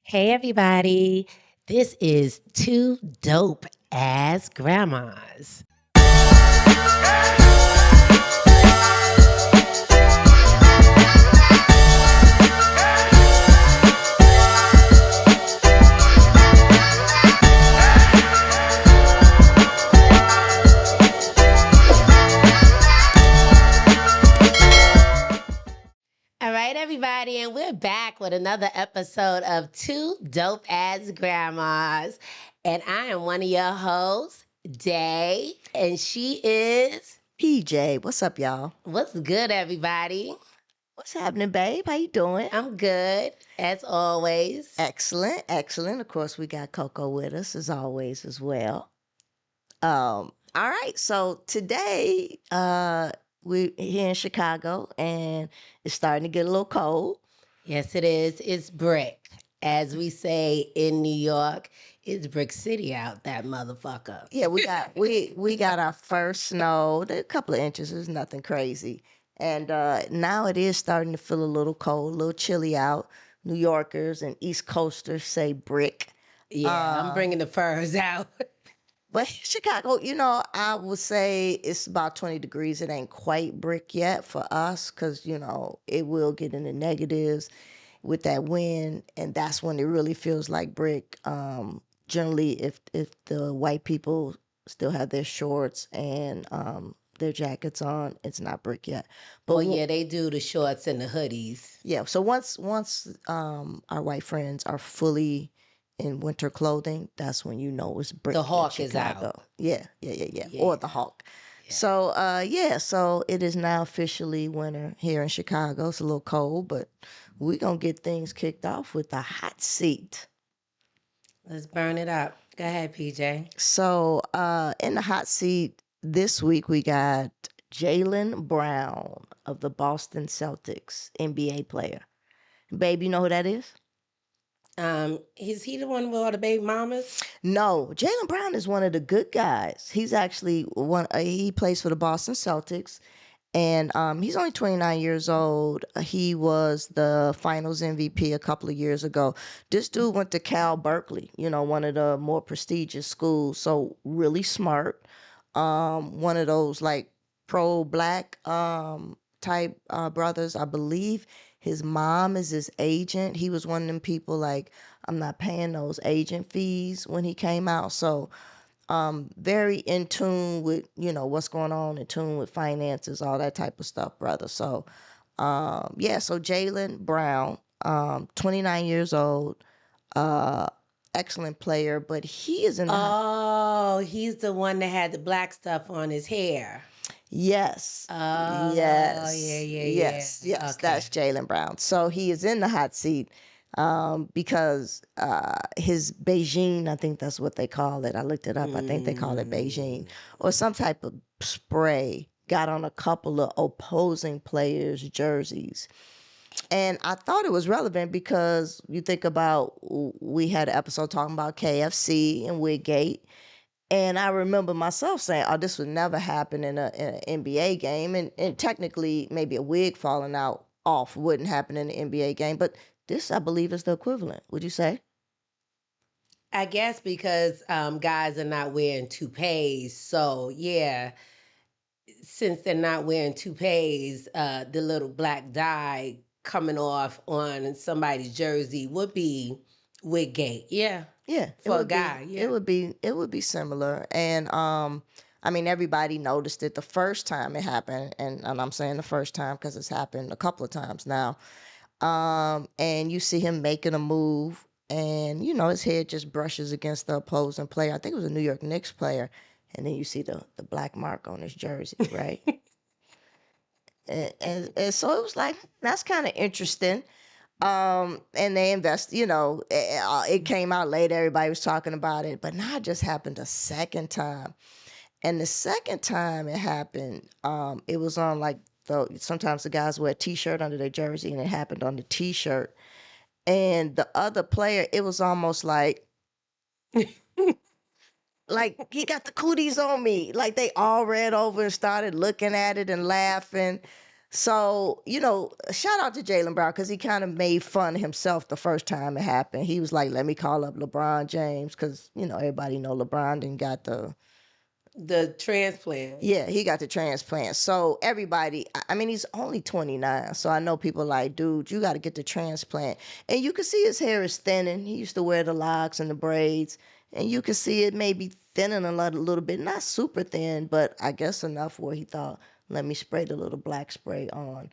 Hey, everybody. This is Two Dope Ass Grandmas. All right, everybody, and we're back with another episode of Two Dope Ass Grandmas. And I am one of your hosts, Day, and she is. PJ, what's up, y'all? What's good, everybody? What's happening, babe? How you doing? I'm good, as always. Excellent, excellent. Of course, we got Coco with us as always as well. All right. So today, we're here in Chicago, and it's starting to get a little cold. Yes, it is. It's brick. As we say in New York, it's Brick City out that motherfucker. Yeah, we got our first snow. A couple of inches is nothing crazy, and now it is starting to feel a little cold, a little chilly out. New Yorkers and East Coasters say brick. Yeah, I'm Uh, bringing the furs out. But Chicago, I would say it's about 20 degrees. It ain't quite brick yet for us because, it will get in the negatives with that wind. And that's when it really feels like brick. Generally, if the white people still have their shorts and their jackets on, it's not brick yet. But Oh yeah, they do the shorts and the hoodies. yeah, so once our white friends are fully in winter clothing, that's when you know it's The brick in hawk is out. Chicago. Yeah. Or Yeah. the Hawk. Yeah. So it is now officially winter here in Chicago. It's a little cold, but we're gonna get things kicked off with the hot seat. Let's burn it up. Go ahead, PJ. So in the hot seat this week we got Jaylen Brown of the Boston Celtics, NBA player. Babe, you know who that is? Is he the one with all the baby mamas? No, Jaylen Brown is one of the good guys. He's actually one. He plays for the Boston Celtics, and he's only 29 years old. He was the Finals MVP a couple of years ago. This dude went to Cal Berkeley, one of the more prestigious schools. So really smart. One of those like pro black type brothers. I believe his mom is his agent. He was one of them people like I'm not paying those agent fees when he came out. So very in tune with what's going on, in tune with finances, all that type of stuff, brother. So yeah, so Jaylen Brown, 29 years old, uh excellent player, but he is in the Oh, he's the one that had the black stuff on his hair. yes. Oh, Yes, Okay. that's Jaylen Brown. So he is in the hot seat because his Beijing, I think that's what they call it. I looked it up. I think they call it Beijing or some type of spray got on a couple of opposing players' jerseys. And I thought it was relevant because you think about we had an episode talking about KFC and Wiggate. And I remember myself saying, "Oh, this would never happen in an NBA game." And technically, maybe a wig falling out off wouldn't happen in an NBA game. But this, I believe, is the equivalent. Would you say? I guess because guys are not wearing toupees. So, yeah, since they're not wearing toupees, the little black dye coming off on somebody's jersey would be Wiggate. Yeah, Yeah, it for a would be. guy. It Yeah. would be. It would be similar. And I mean, everybody noticed it the first time it happened, and I'm saying the first time because it's happened a couple of times now. And you see him making a move, and his head just brushes against the opposing player. I think it was a New York Knicks player, and then you see the black mark on his jersey, right? And so it was like that's kind of interesting. And they invest, it came out later, everybody was talking about it, but now it just happened a second time. And the second time it happened, it was on like sometimes the guys wear a t-shirt under their jersey, and it happened on the t-shirt. And the other player, it was almost like he got the cooties on me. Like they all ran over and started looking at it and laughing. So, shout out to Jaylen Brown because he kind of made fun of himself the first time it happened. He was like, let me call up LeBron James because, everybody know LeBron didn't got The transplant. yeah, he got the transplant. So everybody, I mean, he's only 29. So I know people like, dude, you got to get the transplant. And you can see his hair is thinning. He used to wear the locks and the braids. And you can see it maybe thinning a little bit. Not super thin, but I guess enough where he thought, let me spray the little black spray on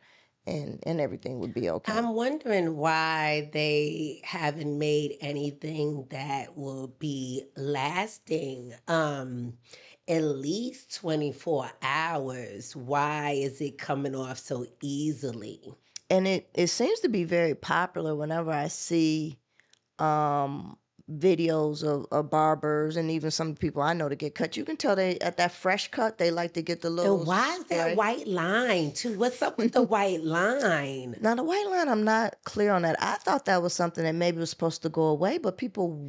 and everything would be okay. I'm wondering why they haven't made anything that will be lasting at least 24 hours. Why is it coming off so easily? And it seems to be very popular whenever I see um videos of barbers and even some people I know to get cut. You can tell they at that fresh cut they like to get the And little why is that spray. white line too? What's up with the white line? Now the white line, I'm not clear on that. I thought that was something that maybe was supposed to go away, but They people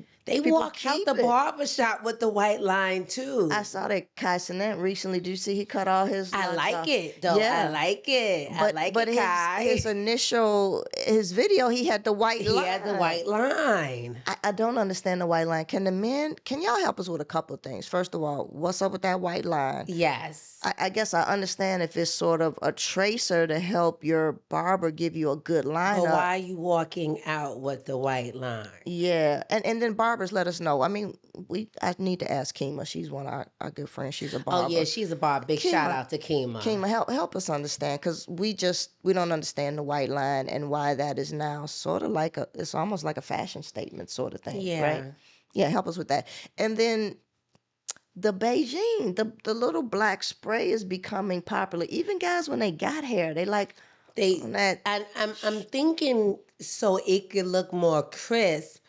walk out keep the it. barbershop with the white line too. I saw that Kai Cenat recently. Do you see he cut all his I lines like off? it though. I Yeah. like it. I like But it, Kai. his video, he had the white He line. had the white line. I don't understand the white line. Can y'all help us with a couple of things? First of all, what's up with that white line? Yes. I guess I understand if it's sort of a tracer to help your barber give you a good But lineup. why are you walking out with the white line? Yeah, and then barbers let us know. I mean, I need to ask Kima. She's one of our good friends. She's a barber. Oh yeah, she's a barber. Big shout out to Kima. Kima, help us understand because we don't understand the white line and why that is now sort of like it's almost like a fashion statement sort of thing, right? Yeah. Yeah, help us with that. And then the Beijing, the little black spray is becoming popular. Even guys when they got hair, they like that. And I'm thinking so it could look more crisp,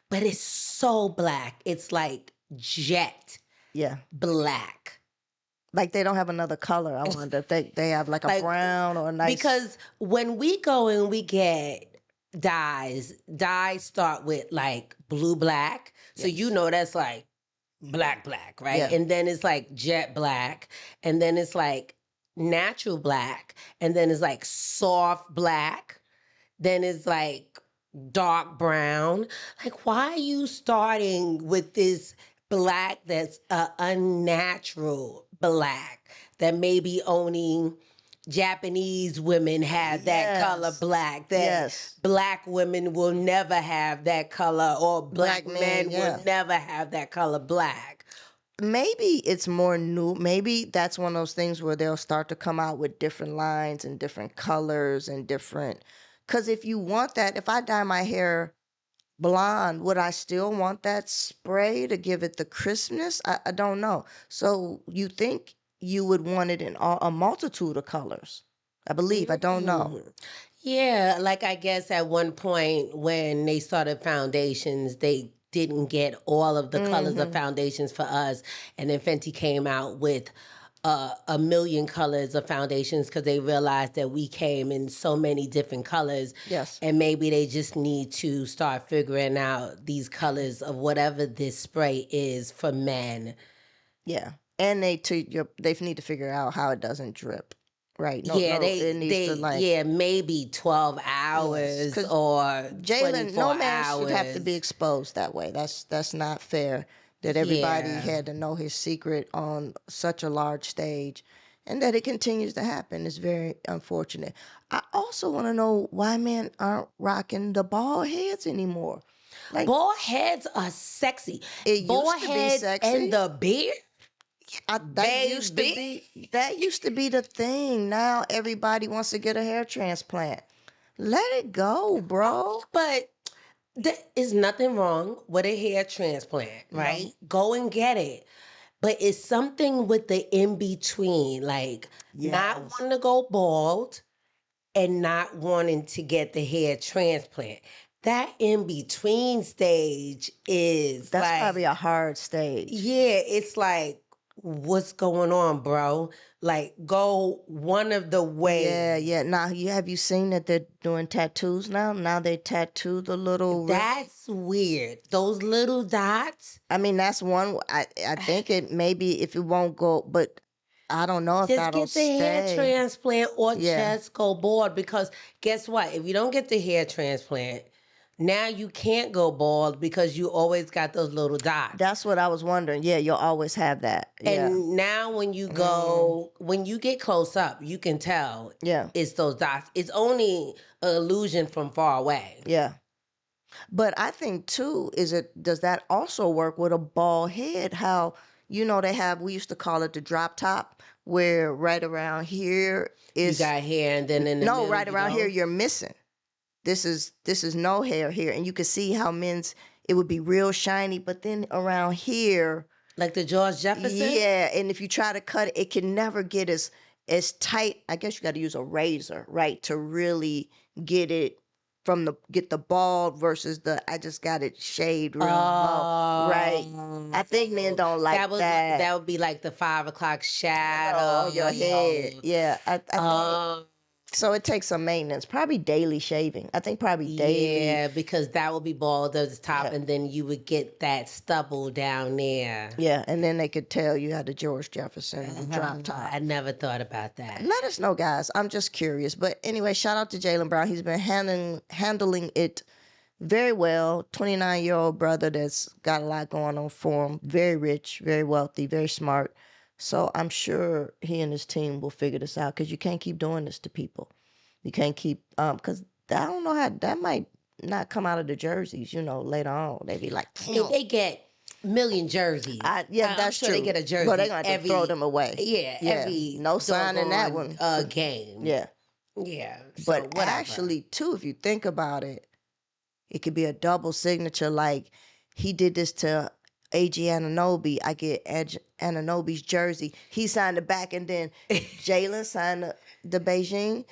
but it's so black. It's like jet Yeah, black. like they don't have another color. I wonder if they have like a brown or a nice. Because when we go and we get dyes start with like blue black. So that's like black, right? Yeah. And then it's like jet black, and then it's like natural black, and then it's like soft black, then it's like dark brown. Like, why are you starting with this black that's unnatural black that maybe only Japanese women have that color black, that black women will never have that color, or black men will never have that color black. Maybe it's more new. Maybe that's one of those things where they'll start to come out with different lines and different colors and different. Because if you want that, if I dye my hair blonde, would I still want that spray to give it the crispness? I don't know. So you think you would want it in a multitude of colors? I believe. I don't know. Yeah, like I guess at one point when they started foundations, they didn't get all of the colors of foundations for us, and then Fenty came out with a million colors of foundations because they realized that we came in so many different colors. Yes. And maybe they just need to start figuring out these colors of whatever this spray is for men. Yeah. And they need to figure out how it doesn't drip. Right. It needs to maybe 12 hours or Jaylen, 24 no man hours. should have to be exposed that way. That's not fair that everybody had to know his secret on such a large stage, and that it continues to happen is very unfortunate. I also want to know why men aren't rocking the bald heads anymore. Like, bald heads are sexy. It bald used to head be sexy. And the beard. That used to be the thing. Now everybody wants to get a hair transplant. Let it go, bro. But there is nothing wrong with a hair transplant, right? No. Go and get it. But it's something with the in between, like not wanting to go bald and not wanting to get the hair transplant. That in between stage is that's probably a hard stage. Yeah, it's like, what's going on, bro? Like, go one of the ways. Yeah. Now, have you seen that they're doing tattoos now? Now they tattoo the little. That's weird. Those little dots. I mean, that's one. I think it maybe if it won't go, but I don't know if Just that'll get the hair stay. transplant or Yeah. just go bald, because guess what? If you don't get the hair transplant, now you can't go bald because you always got those little dots. That's what I was wondering. Yeah, you'll always have that. Yeah. And now when you go, when you get close up, you can tell Yeah. it's those dots. It's only an illusion from far away. Yeah. But I think too, does that also work with a bald head? How, we used to call it the drop top, where right around here You is, got hair, and then in the no, middle right you around here don't. you're missing. This is no hair here. And you can see how it would be real shiny, but then around here, Like the George Jefferson. yeah, and if you try to cut it, it can never get as tight. I guess you got to use a razor, right, to really get it get the bald versus the I just got it shaved real low, right? I think men don't like that. That would be like the 5 o'clock Oh, shadow. your head, yeah. I think Um, so. It takes some maintenance, probably daily shaving. I think probably daily. yeah, because that would be bald at the top, Yeah. and then you would get that stubble down there. Yeah, and then they could tell you had the George Jefferson drop top. I never thought about that. Let us know, guys. I'm just curious. But anyway, shout out to Jaylen Brown. He's been handling it very well. 29-year-old brother that's got a lot going on for him. Very rich, very wealthy, very smart. So I'm sure he and his team will figure this out, because you can't keep doing this to people. You can't keep, because I don't know how, that might not come out of the jerseys, later on. They be like, If they get million jerseys, yeah, I'm that's sure true. they get a jersey. But they're going to have to throw them away. Yeah, every no sign in that doggone, one. game. Yeah. Yeah. So But whatever. actually, too, if you think about it, it could be a double signature. Like, he did this to A.G. Anunoby. I get Anunoby's jersey. He signed the back, and then Jaylen signed the Beijing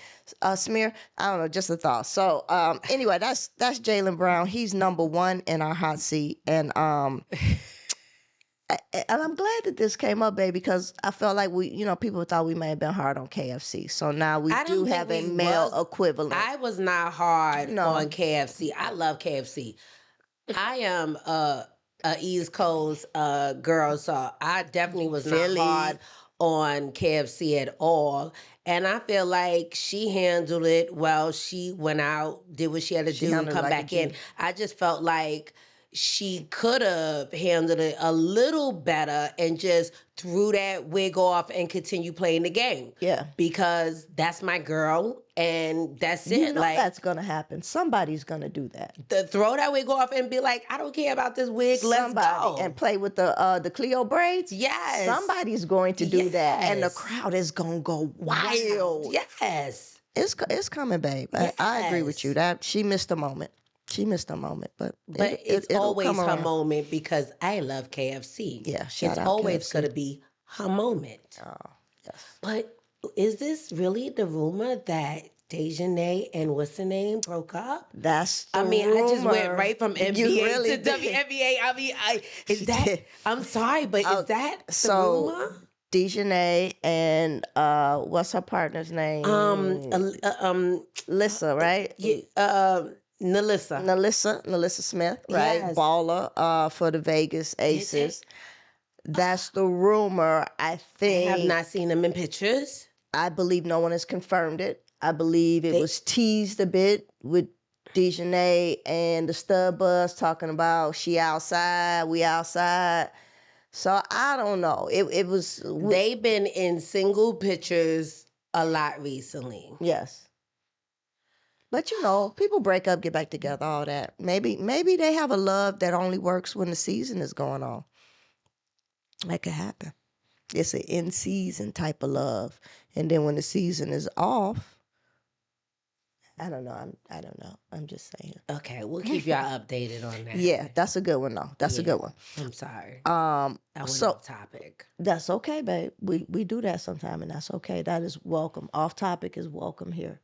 smear. I don't know, just a thought. So anyway, that's Jaylen Brown. He's number one in our hot seat. And and I'm glad that this came up, baby, because I felt like people thought we may have been hard on KFC. So now we do have a male equivalent. I was not hard on KFC. I love KFC. I am a East Coast girl, so I definitely was not hard on KFC at all. And I feel like she handled it well. She went out, did what she had to do, and come back in. I just felt like she could have handled it a little better and just threw that wig off and continue playing the game. Yeah. Because that's my girl, and that's it. You know that's going to happen. Somebody's going to do that. Throw that wig off and be like, I don't care about this wig. Let's go. And play with the Cleo braids. Yes. Somebody's going to do that. And the crowd is going to go wild. Yes. It's coming, babe. Yes. I agree with you. That she missed a moment. She missed a moment, but it's always her moment, because I love KFC. Yeah, it's always going to be her moment. Oh, yes. But is this really the rumor that Dijonee and what's the name broke up? That's the rumor. I just went right from NBA to WNBA. I mean, is that? I'm sorry, but is that the rumor? Dijonee and what's her partner's name? Lissa, right? Nalyssa Smith, right? Yes. Baller for the Vegas Aces. That's the rumor. I think. I have not seen them in pictures. I believe no one has confirmed it. I believe it was teased a bit with Dijonee and the stud buzz talking about she outside, we outside. So I don't know. It was. They've been in single pictures a lot recently. Yes. But people break up, get back together, all that. Maybe they have a love that only works when the season is going on. That could happen. It's an in-season type of love. And then when the season is off, I don't know. I don't know. I'm just saying. Okay, we'll keep y'all updated on that. Yeah, that's a good one, though. That's a good one. I'm sorry. I went off topic. That's okay, babe. We do that sometime, and that's okay. That is welcome. Off topic is welcome here.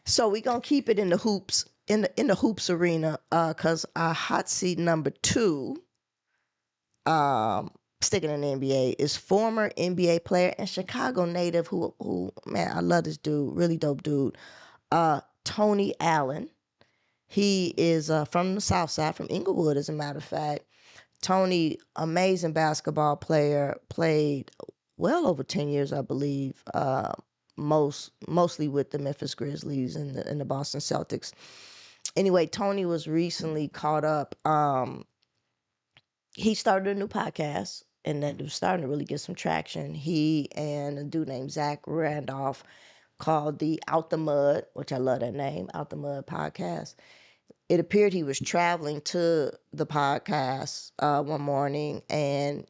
So we're gonna keep it in the hoops, in the hoops arena, because our hot seat number 2, sticking in the NBA, is former NBA player and Chicago native who man, I love this dude, really dope dude, Tony Allen. He is from the South Side, from Inglewood, as a matter of fact. Tony, amazing basketball player, played well over 10 years, I believe, mostly with the Memphis Grizzlies and the Boston Celtics. Anyway, Tony was recently caught up. He started a new podcast, and that was starting to really get some traction. He and a dude named Zach Randolph called the Out the Mud, which I love that name, Out the Mud podcast. It appeared he was traveling to the podcast one morning, and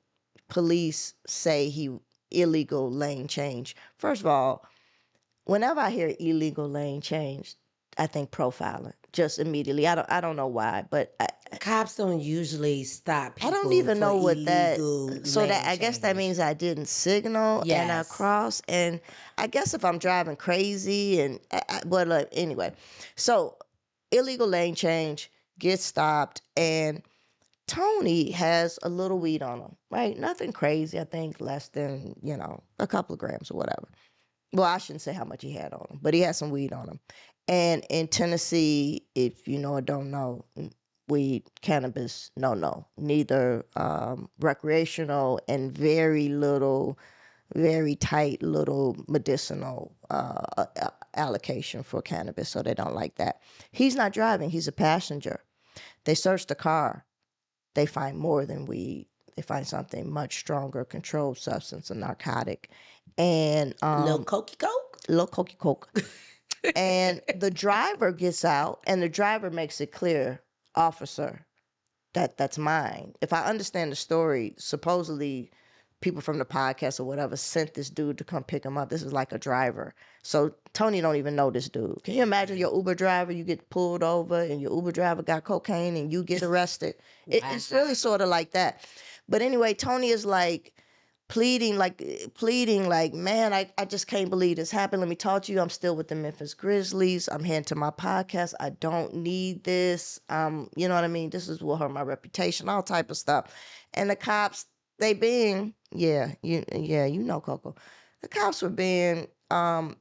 police say he illegal lane change. First of all, whenever I hear illegal lane change, I think profiling just immediately. I don't know why, but Cops don't usually stop I don't people even for know what that. illegal So that lane I guess that change. means I didn't signal and I Yes. crossed. And I guess if I'm driving crazy and but anyway, so illegal lane change, get stopped, and Tony has a little weed on him. Right, nothing crazy. I think less than a couple of grams or whatever. Well, I shouldn't say how much he had on him, but he had some weed on him. And in Tennessee, if you know or don't know, weed, cannabis, no, neither recreational and very little, very tight little medicinal allocation for cannabis, so they don't like that. He's not driving, he's a passenger. They search the car, they find more than weed. They find something much stronger, controlled substance, a narcotic, and Little Cokey Coke? little cokey coke. And the driver gets out, and the driver makes it clear, officer, that's mine. If I understand the story, supposedly people from the podcast or whatever sent this dude to come pick him up. This is like a driver. So Tony don't even know this dude. Can you imagine your Uber driver, you get pulled over and your Uber driver got cocaine and you get arrested? It's really sort of like that. But anyway, Tony is like pleading like, man, I just can't believe this happened. Let me talk to you. I'm still with the Memphis Grizzlies. I'm heading to my podcast. I don't need this. You know what I mean? This is what hurt my reputation, all type of stuff. And the cops, they being, you know, Coco. The cops were being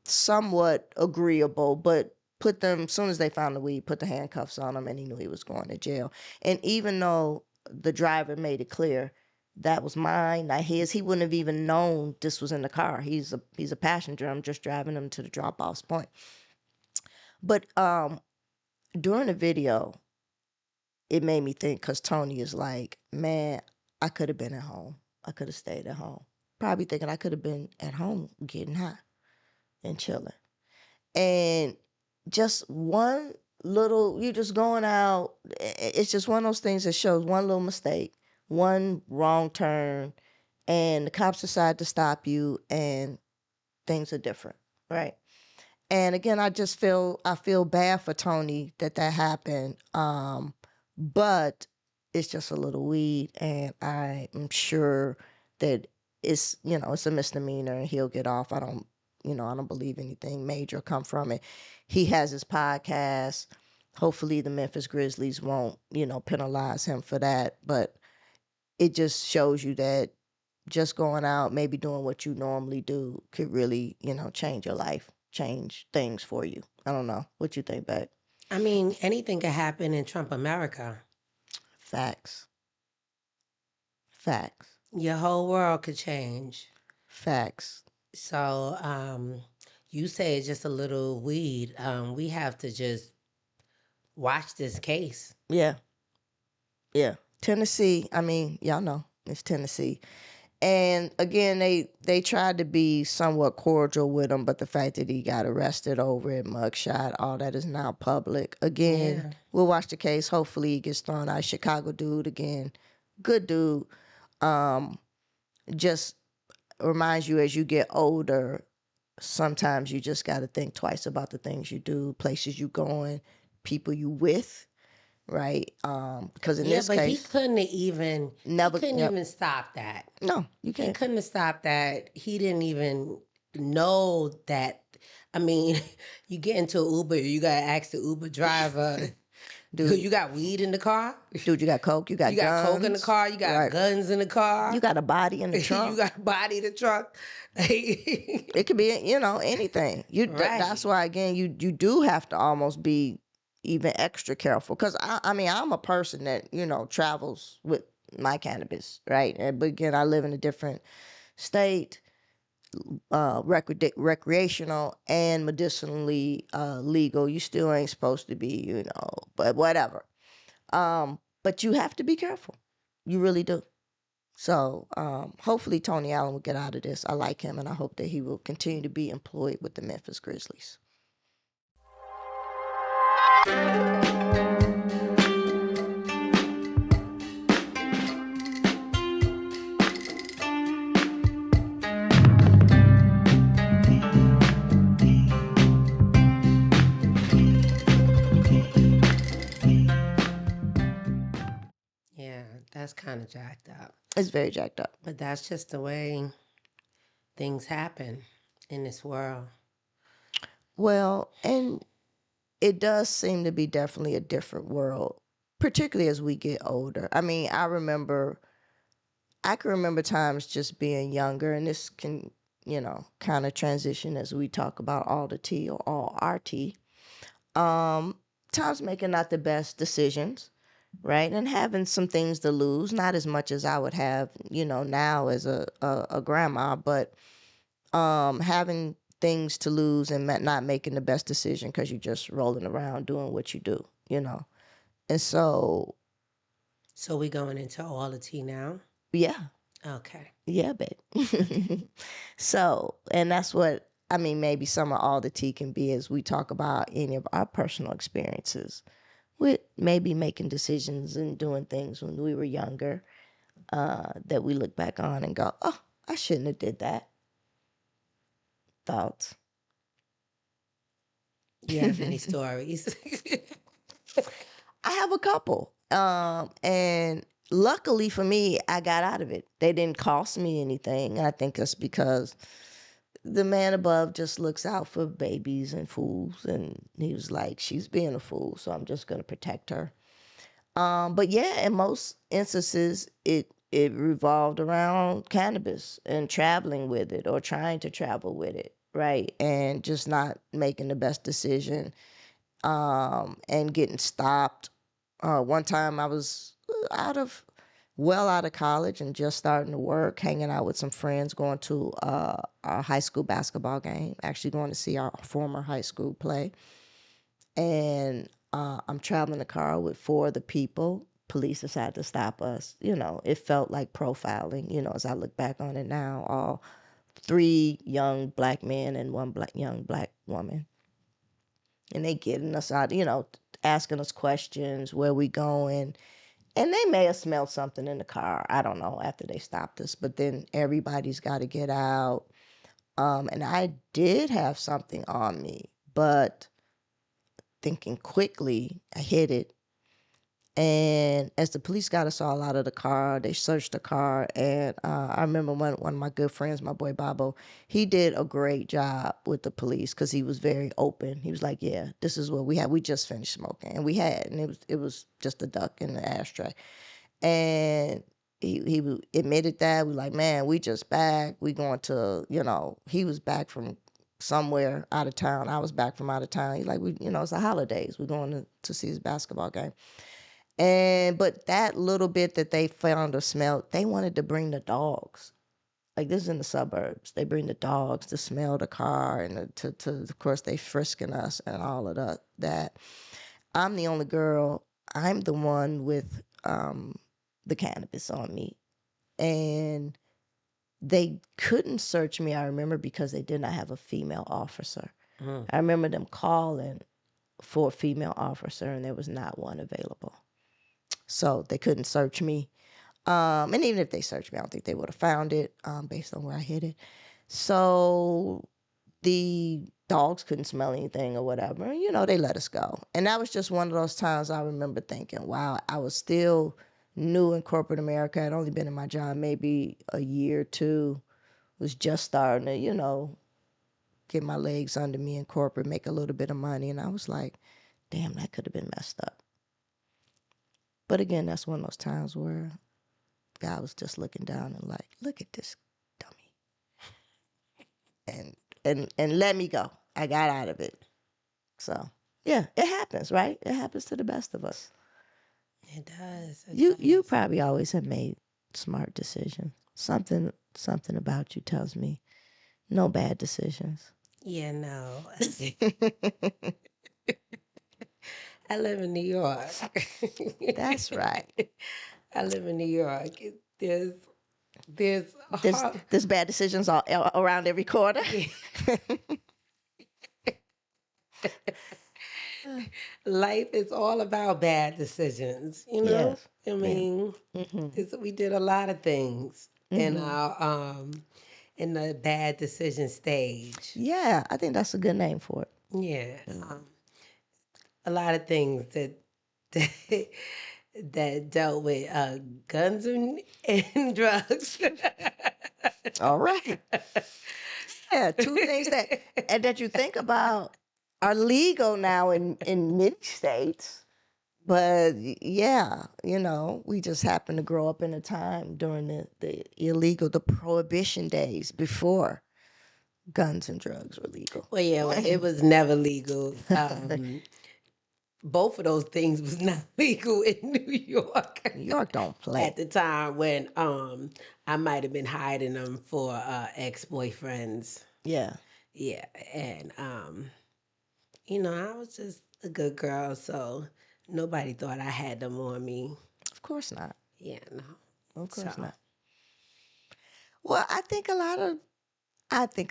somewhat agreeable, but put them, as soon as they found the weed, put the handcuffs on him, and he knew he was going to jail. And even though the driver made it clear that was mine, not his, he wouldn't have even known this was in the car. He's a passenger. I'm just driving him to the drop-off point. But during the video, it made me think, because Tony is like, man, I could have been at home. I could have stayed at home. Probably thinking I could have been at home getting high and chilling. And just one little, you just going out, it's just one of those things that shows one little mistake, one wrong turn, and the cops decide to stop you, and things are different, right? And again, I feel bad for Tony that happened. But it's just a little weed, and I am sure that it's a misdemeanor, and he'll get off. I don't believe anything major come from it. He has his podcast. Hopefully the Memphis Grizzlies won't, penalize him for that. But it just shows you that just going out, maybe doing what you normally do, could really, change your life, change things for you. I don't know. What you think, babe? I mean, anything could happen in Trump America. Facts. Facts. Your whole world could change. Facts. So, you say it's just a little weed. We have to just watch this case. Yeah. Yeah. Tennessee, I mean, y'all know, it's Tennessee. And again, they tried to be somewhat cordial with him, but the fact that he got arrested over it, mugshot, all that is now public. Again, Yeah. we'll watch the case. Hopefully he gets thrown out. Chicago dude again. Good dude. Just reminds you, as you get older, sometimes you just got to think twice about the things you do, places you going, people you with, right? Because in Yeah, this but he case, couldn't have even never. he couldn't Yep. even stop that. No, you He can't. couldn't have stopped that. He didn't even know that. I mean, you get into an Uber, you gotta ask the Uber driver, Dude, you got weed in the car? you got coke, you got You got coke in the guns, car, you got right? guns in the car, You got a body in the you trunk. got a body in the trunk. It could be, anything. That's Right. why again, you do have to almost be even extra careful. Because I mean, I'm a person that travels with my cannabis, right? But again, I live in a different state, recreational and medicinally legal. You still ain't supposed to be, but whatever. But you have to be careful. You really do. So hopefully Tony Allen will get out of this. I like him, and I hope that he will continue to be employed with the Memphis Grizzlies. Yeah, that's kind of jacked up. It's very jacked up. But that's just the way things happen in this world. Well, and it does seem to be definitely a different world, particularly as we get older. I mean, I can remember times just being younger, and this can, kind of transition as we talk about all the tea or all our tea. Um, Times making not the best decisions, right? And having some things to lose, not as much as I would have, now as a grandma, but having things to lose and not making the best decision because you're just rolling around doing what you do. And so, So we going into all the tea now? yeah. Okay. Yeah, babe. So, and that's what I mean. Maybe some of all the tea can be as we talk about any of our personal experiences with maybe making decisions and doing things when we were younger that we look back on and go, "Oh, I shouldn't have did that." Thoughts? You have any stories? I have a couple, and luckily for me, I got out of it. They didn't cost me anything. I think that's because the man above just looks out for babies and fools, and he was like, she's being a fool, so I'm just going to protect her. But yeah, in most instances it revolved around cannabis and traveling with it or trying to travel with it, right? And just not making the best decision, and getting stopped. One time I was out of out of college and just starting to work, hanging out with some friends, going to our high school basketball game, actually going to see our former high school play. And I'm traveling the car with four of the people. Police decided to stop us. It felt like profiling, as I look back on it now. All three young black men and one young black woman. And they getting us out, asking us questions, where we going. And they may have smelled something in the car. I don't know, after they stopped us. But then everybody's got to get out. And I did have something on me, but thinking quickly, I hid it. And as the police got us all out of the car, they searched the car. And I remember one of my good friends, my boy Bobo, he did a great job with the police because he was very open. He was like, yeah, this is what we had. We just finished smoking. And we had, and it was just a duck in the ashtray. And he admitted that. We like, man, we just back. We going to, he was back from somewhere out of town. I was back from out of town. He like, it's the holidays. We're going to see his basketball game. But that little bit that they found or smelled, they wanted to bring the dogs. Like, this is in the suburbs. They bring the dogs to smell the car, and to of course they frisking us and all of that. I'm the only girl. I'm the one with the cannabis on me, and they couldn't search me. I remember because they did not have a female officer. I remember them calling for a female officer, and there was not one available. So they couldn't search me. And even if they searched me, I don't think they would have found it based on where I hid it. So the dogs couldn't smell anything or whatever. They let us go. And that was just one of those times I remember thinking, wow, I was still new in corporate America. I'd only been in my job maybe a year or two. Was just starting to, get my legs under me in corporate, make a little bit of money. And I was like, damn, that could have been messed up. But again, that's one of those times where God was just looking down and like, look at this dummy. And let me go. I got out of it. So yeah, it happens, right? It happens to the best of us. It does. It You does. probably always have made smart decisions. Something about you tells me no bad decisions. Yeah, no. I live in New York. That's right. I live in New York. There's a There's bad decisions all around every corner. yeah, life is all about bad decisions, you know? Yes. I Yeah. mean, Mhm. we did a lot of things Mhm. in the bad decision stage. Yeah, I think that's a good name for it. Yeah. A lot of things that, that dealt with guns and drugs. All right. Yeah, two things that you think about are legal now in many states. But yeah, we just happened to grow up in a time during the illegal, the prohibition days before guns and drugs were legal. Well, yeah, well, it was never legal. Both of those things was not legal in New York New York don't at play. the time when I might have been hiding them for ex-boyfriends. Yeah, Yeah, and I was just a good girl, so nobody thought I had them on me. of course not. Yeah, no. Of So course not. Well, I think a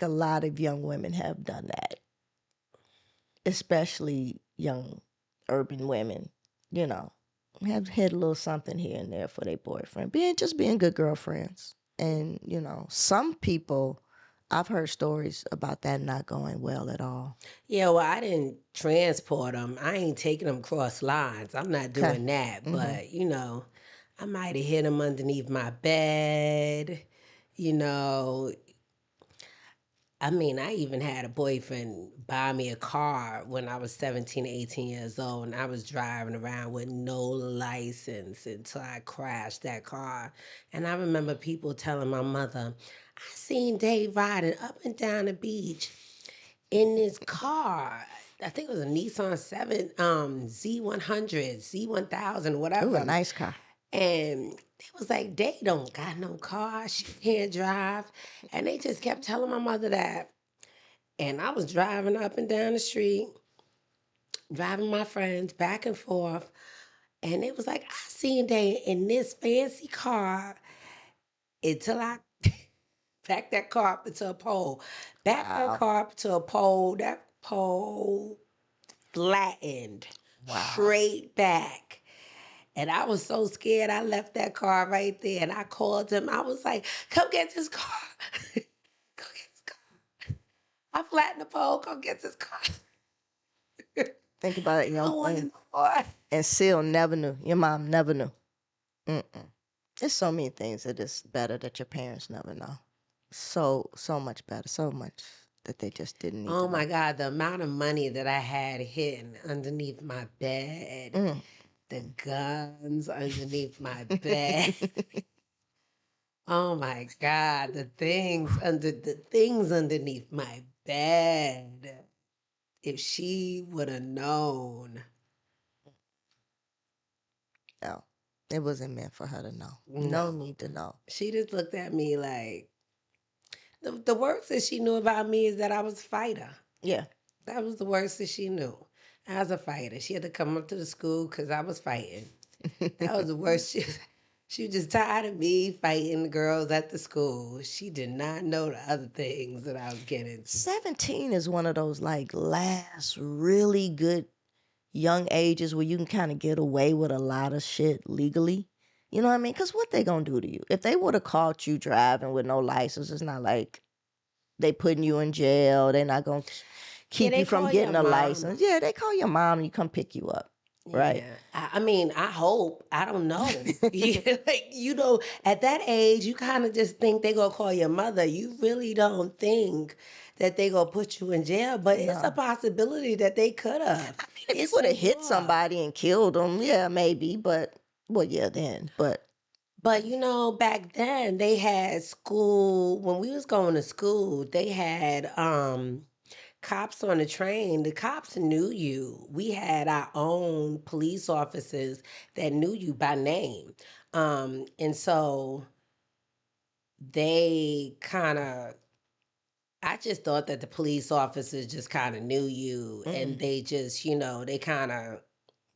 lot of young women have done that, especially young urban women. You know, have had a little something here and there for their boyfriend, being good girlfriends. And some people, I've heard stories about that not going well at all. yeah, well, I didn't transport them. I ain't taking them cross lines. I'm not Okay. doing that. Mm-hmm. But I might have hid them underneath my bed. You know, I mean, I even had a boyfriend buy me a car when I was 17, 18 years old, and I was driving around with no license until I crashed that car. And I remember people telling my mother, I seen Dave riding up and down the beach in this car. I think it was a Nissan 7 Z100, Z1000, Ooh, a whatever. nice car. And they was like, they don't got no car. She can't drive. And they just kept telling my mother that. And I was driving up and down the street, driving my friends back and forth. And it was like, I seen they in this fancy car until I backed that car up into a pole. Backed that Wow. car up to a pole. That pole flattened Wow. straight back. And I was so scared, I left that car right there. And I called him. I was like, come get this car. Go get this car. I flattened the pole. Go get this car. Think about it, I don't want it and no more. Seal never knew. Your mom never knew. Mm-mm. There's so many things that is better that your parents never know. So much better. So much that they just didn't need Oh to my know. God, the amount of money that I had hidden underneath my bed, Mm. the guns underneath my bed. Oh my God, the things underneath my bed. If she would have known. No, it wasn't meant for her to know. No No. need to know. She just looked at me like the worst that she knew about me is that I was a fighter. Yeah. That was the worst that she knew. I was a fighter. She had to come up to the school because I was fighting. That was the worst. She was just tired of me fighting the girls at the school. She did not know the other things that I was getting into. 17 is one of those like last really good young ages where you can kind of get away with a lot of shit legally. You know what I mean? Because what they gonna do to you? If they would have caught you driving with no license, it's not like they putting you in jail. They're not gonna Yeah, keep they you from call your getting a mom. license. Yeah, they call your mom and you come pick you up, right? Yeah, I mean, I hope. I don't know. Yeah, like at that age, you kind of just think they gonna call your mother. You really don't think that they gonna put you in jail, but it's a No. possibility that they could have. I mean, if you It's would New have hit York. somebody and killed them, yeah, maybe. But well, yeah, then. But But back then they had school. When we was going to school, they had cops on the train, the cops knew you. We had our own police officers that knew you by name. And so they kind of, I just thought that the police officers just kind of knew you and they just, they kind of,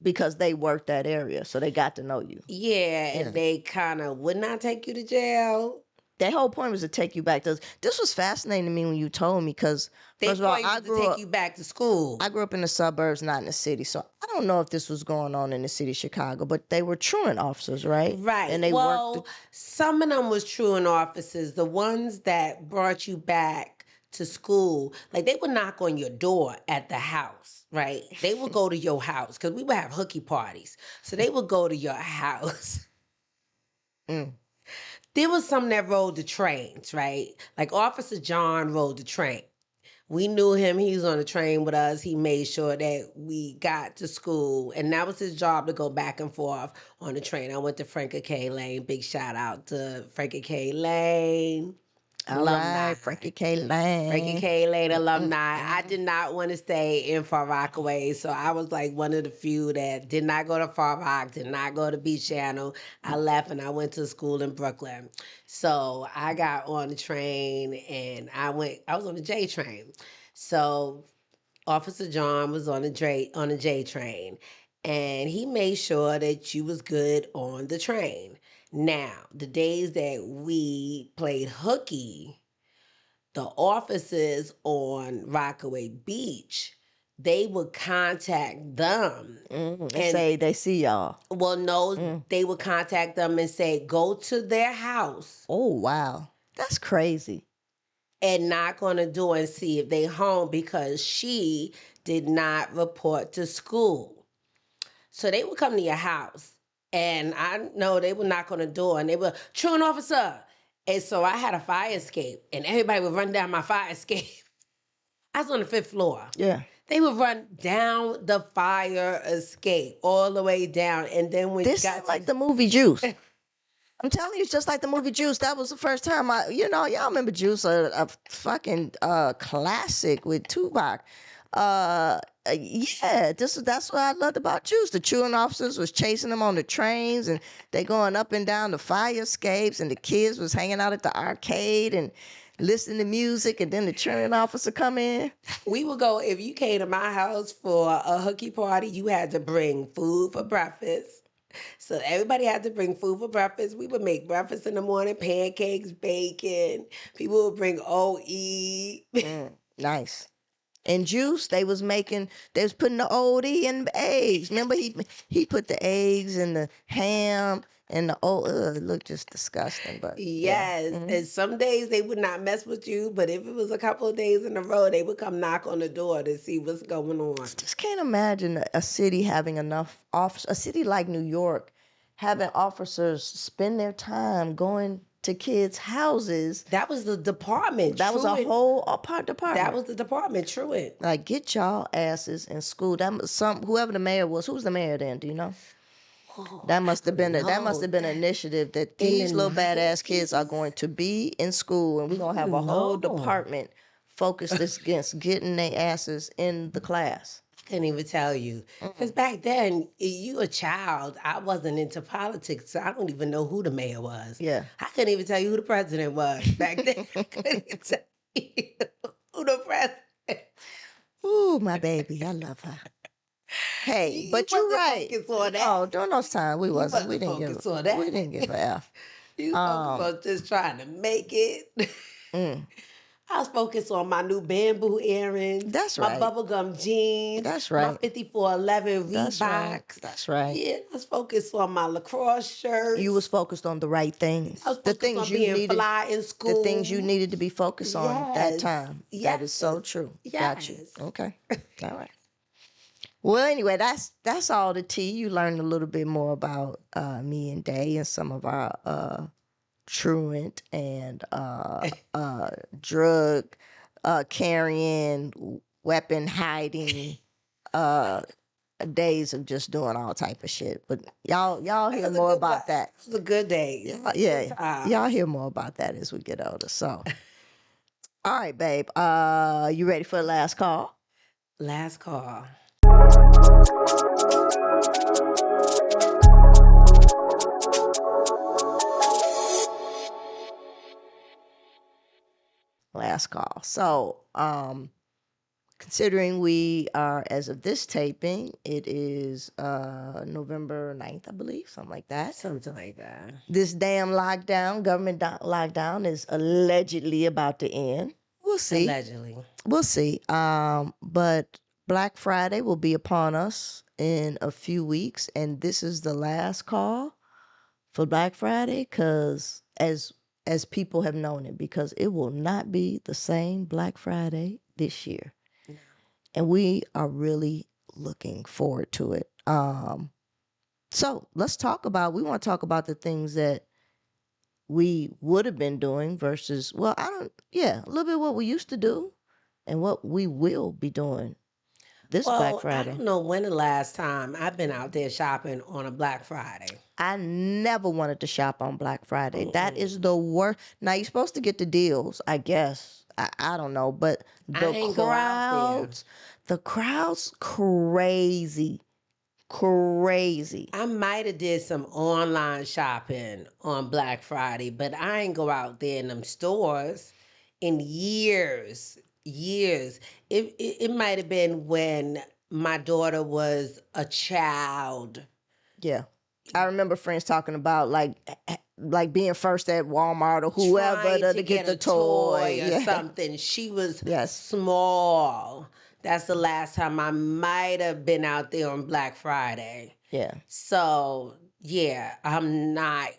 Because they worked that area, so they got to know you. yeah, Yeah. and they kind of would not take you to jail. Their whole point was to take you back. This was fascinating to me when you told me, because They first of all, point was to take you back to school. I grew up in the suburbs, not in the city, so I don't know if this was going on in the city of Chicago, but they were truant officers, right? Right. And they Well, worked. some of them was truant officers. The ones that brought you back to school, like they would knock on your door at the house, right? They would go to your house because we would have hooky parties. So they would go to your house. Mm. There was some that rode the trains, right? Like Officer John rode the train. We knew him. He was on the train with us. He made sure that we got to school. And that was his job, to go back and forth on the train. I went to Franklin K. Lane. Big shout out to Franklin K. Lane. All Alumni. right, Frankie K. Lane. Franklin K. Lane alumni. I did not want to stay in Far Rockaway, so I was like one of the few that did not go to Far Rock, did not go to Beach Channel. I left and I went to school in Brooklyn. So I got on the train and I was on the J train. So Officer John was on the J train, and he made sure that you was good on the train. Now, the days that we played hooky, the officers on Rockaway Beach, they would contact them and say they see y'all. Well, no, they would contact them and say, go to their house. Oh, wow. That's crazy. And knock on the door and see if they home, because she did not report to school. So they would come to your house, and I know they would knock on the door and they would, truant officer. And so I had a fire escape, and everybody would run down my fire escape. I was on the 5th floor. Yeah. They would run down the fire escape all the way down, and then when This you got is like the movie Juice. I'm telling you, it's just like the movie Juice. That was the first time y'all remember Juice, a fucking classic with Tupac. Yeah, that's what I loved about Juice. The truant officers was chasing them on the trains, and they going up and down the fire escapes, and the kids was hanging out at the arcade and listening to music, and then the truant officer come in. We would go, if you came to my house for a hooky party, you had to bring food for breakfast. So everybody had to bring food for breakfast. We would make breakfast in the morning, pancakes, bacon. People would bring OE. Nice. And Juice, they was putting the OE in the eggs. Remember, he put the eggs and the ham and the it looked just disgusting. But Yes. yeah. And some days they would not mess with you, but if it was a couple of days in a row, they would come knock on the door to see what's going on. Just can't imagine a city having enough officers, a city like New York, having officers spend their time going to kids' houses. That was the department. That was a whole department. That was the department, truant. Like, get y'all asses in school. That was whoever the mayor was. Who was the mayor then? Do you know? That must have been an initiative that these little badass kids are going to be in school, and we're gonna have a whole department focused against getting their asses in the class. I couldn't even tell you. Because back then, you a child. I wasn't into politics, so I don't even know who the mayor was. Yeah. I couldn't even tell you who the president was back then. I couldn't even tell you who the president. Ooh, my baby, I love her. Hey, but you're right. On that. Oh, during those times we wasn't. We didn't focus on that. We didn't give a F. You focused on just trying to make it. I was focused on my new bamboo earrings. That's my right. bubblegum jeans. That's right. My 5411 Reeboks. That's right. Yeah, I was focused on my lacrosse shirts. You was focused on the right things. I was focused on being fly in school. The things you needed to be focused on that time. Yes. That is so true. Yes. Got you. Okay. All right. Well, anyway, that's all the tea. You learned a little bit more about me and Day and some of our truant and drug carrying, weapon hiding days of just doing all type of shit. But y'all hear more about that. It was a good day. Yeah. Y'all hear more about that as we get older. So All right, babe. You ready for the last call? Last call. Last call. So, considering we are, as of this taping, it is November 9th, I believe, something like that. Something like that. This damn lockdown, lockdown, is allegedly about to end. We'll see. Allegedly. We'll see. But Black Friday will be upon us in a few weeks, and this is the last call for Black Friday, because as people have known it, because it will not be the same Black Friday this year, No. and we are really looking forward to it. So let's talk about. We want to talk about the things that we would have been doing versus, well, I don't. Yeah, a little bit what we used to do, and what we will be doing this Black Well, I Friday. don't know when the last time I've been out there shopping on a Black Friday. I never wanted to shop on Black Friday. That Mm-mm. is the worst. Now you're supposed to get the deals, I guess. I don't know, but I ain't go out there. the crowds crazy, crazy. I might have did some online shopping on Black Friday, but I ain't go out there in them stores in years. Years. It might have been when my daughter was a child, Yeah. I remember friends talking about like being first at Walmart or whoever trying to to get get the a toy. toy or Yeah. something. She was Yes. small. That's the last time I might have been out there on Black Friday. Yeah. So, yeah, I'm not,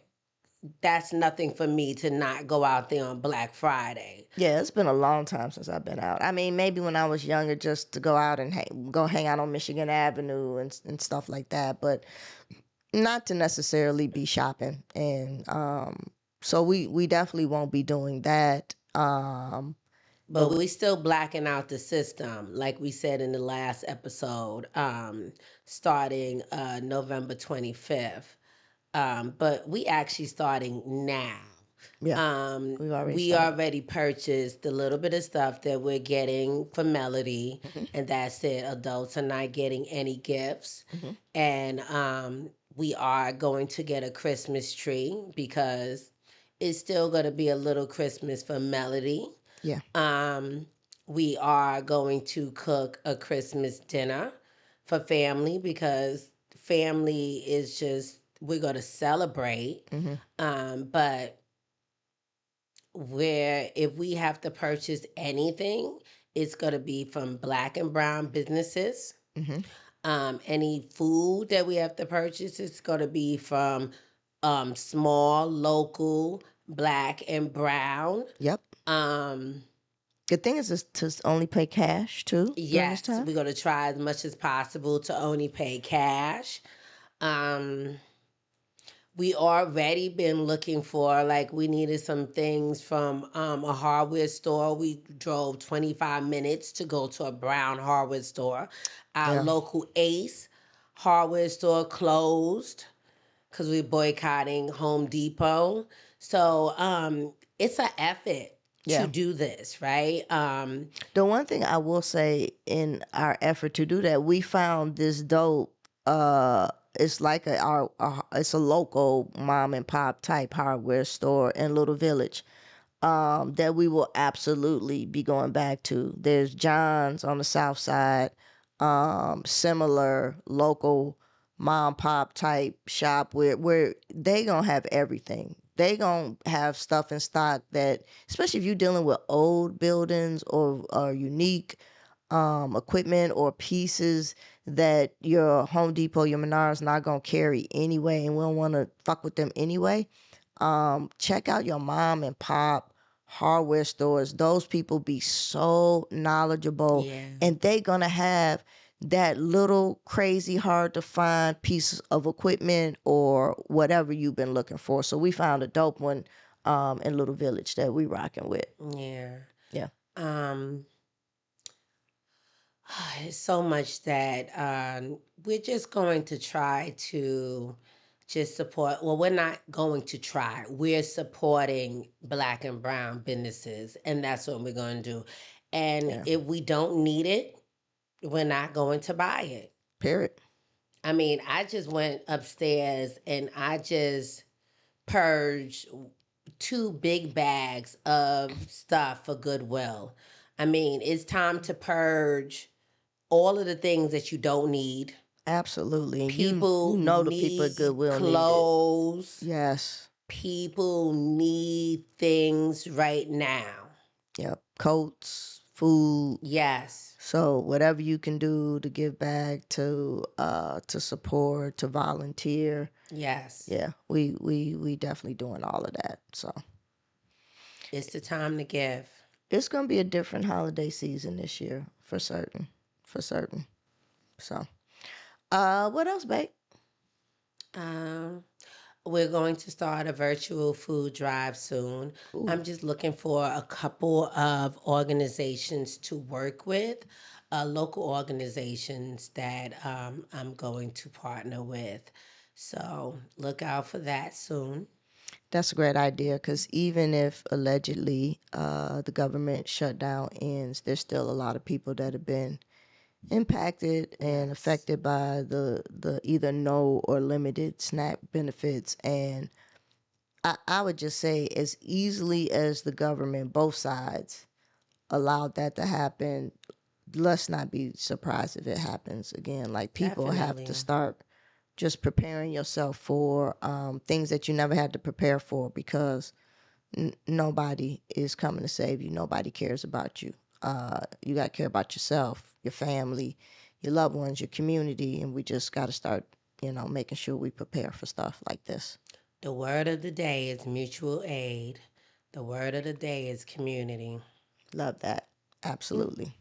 that's nothing for me to not go out there on Black Friday. Yeah, it's been a long time since I've been out. I mean, maybe when I was younger, just to go out and go hang out on Michigan Avenue and stuff like that, but not to necessarily be shopping. And so we definitely won't be doing that. But we still blacking out the system, like we said in the last episode, starting November 25th. But we actually starting now. Yeah, we've already We started. already purchased a little bit of stuff that we're getting for Melody, Hmm. and that's it. Adults are not getting any gifts. Hmm. And we are going to get a Christmas tree because it's still going to be a little Christmas for Melody. Yeah. Um, we are going to cook a Christmas dinner for family because family is just, we're going to celebrate. Hmm. But where if we have to purchase anything, it's going to be from black and brown businesses. Hmm. Any food that we have to purchase, it's going to be from small, local, black and brown. Yep. Um, Good thing is to only pay cash too during this yes, time. we're going to try as much as possible to only pay cash. Um, we already been looking for, like, we needed some things from a hardware store. We drove 25 minutes to go to a brown hardware store. Our Yeah. local Ace hardware store closed because we're boycotting Home Depot. So it's an effort to Yeah. do this, right? The one thing I will say in our effort to do that, we found this dope. It's like it's a local mom and pop type hardware store in Little Village. That we will absolutely be going back to. There's John's on the south side, similar local mom pop type shop where they gonna have everything. They gonna have stuff in stock that, especially if you're dealing with old buildings or unique equipment or pieces that your Home Depot, your Menards not gonna carry anyway, and we don't want to fuck with them anyway. Check out your mom and pop hardware stores. Those people be so knowledgeable, Yeah. and they gonna have that little crazy hard to find piece of equipment or whatever you've been looking for. So we found a dope one in Little Village that we rocking with. Yeah. Yeah. Um, it's so much that we're just going to try to just support. Well, we're not going to try. We're supporting Black and brown businesses, and that's what we're going to do. And Yeah. if we don't need it, we're not going to buy it. Period. I mean, I just went upstairs and I just purged 2 big bags of stuff for Goodwill. I mean, it's time to purge all of the things that you don't need. Absolutely. And you People know the people at need Goodwill need it. clothes. Yes. People need things right now. Yep. Coats, food. Yes. So whatever you can do to give back, to support, to volunteer. Yes. Yeah, we definitely doing all of that. So It's the time to give. it's gonna be a different holiday season this year for certain. For certain. So what else, babe? Um, we're going to start a virtual food drive soon. Ooh, I'm just looking for a couple of organizations to work with, local organizations that I'm going to partner with. So look out for that soon. that's a great idea because even if allegedly the government shutdown ends, there's still a lot of people that have been impacted and Yes, affected by the either no or limited SNAP benefits. And I would just say as easily as the government, both sides, allowed that to happen, let's not be surprised if it happens again. Like people have to definitely. start just preparing yourself for things that you never had to prepare for because nobody is coming to save you. Nobody cares about you. You got to care about yourself, your family, your loved ones, your community, and we just got to start, making sure we prepare for stuff like this. The word of the day is mutual aid. The word of the day is community. Love that. Absolutely.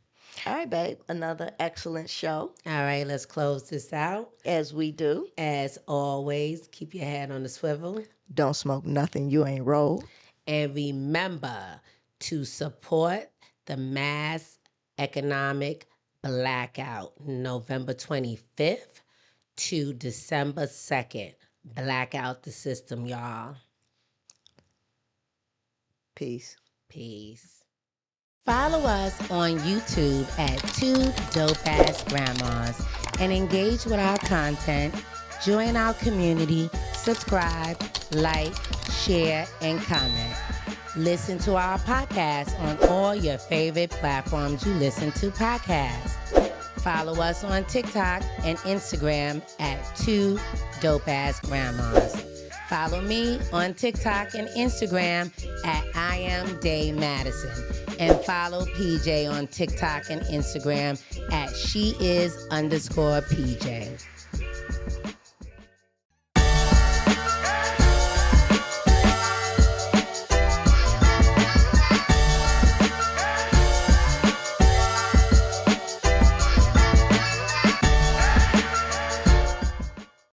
All right, babe. Another excellent show, All right, let's close this out. as we do. As always, keep your head on the swivel. Don't smoke nothing you ain't rolled. And remember to support the mass economic blackout November 25th to December 2nd. Blackout the system, y'all. Peace. Peace. Follow us on YouTube at Two Dope Ass Grandmas and engage with our content. Join our community, subscribe, like, share, and comment. Listen to our podcast on all your favorite platforms you listen to podcasts. Follow us on TikTok and Instagram at Two Dope Ass Grandmas. Follow me on TikTok and Instagram at I am Day Madison. And follow PJ on TikTok and Instagram at she is_PJ.